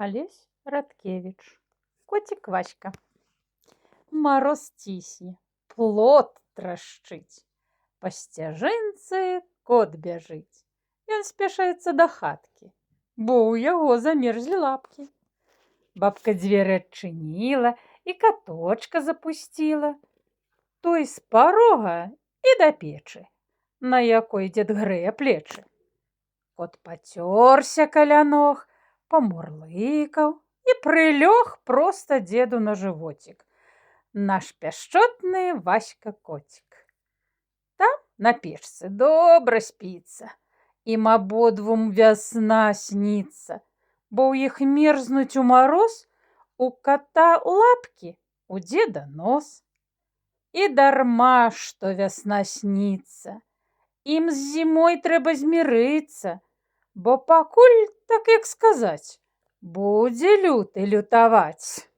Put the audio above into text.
Олесь Радкевич. Котик Васька. Мороз цісне, плот трашчыць. Па сцяжынцы кот бяжыць. Ён спяшаецца да хаткі, бо ў яго замерзлі лапкі. Бабка дзверы адчыніла і каточка запусціла. Той з парога і да печы, на якой дзед грэе плечы. Кот пацёрся каля ног, памурлыкаў і прылёг проста дзеду на жывоцік. Наш пяшчотны Васька-коцік. Там на печцы добра спіцца, ім абодвум вясна сніцца, бо ў іх мерзнуць у мароз, у кота лапкі, у дзеда нос. І дарма, што вясна сніцца, ім з зімой трэба змірыцца, бо пакуль, так як сказаць, будзе люты лютаваць.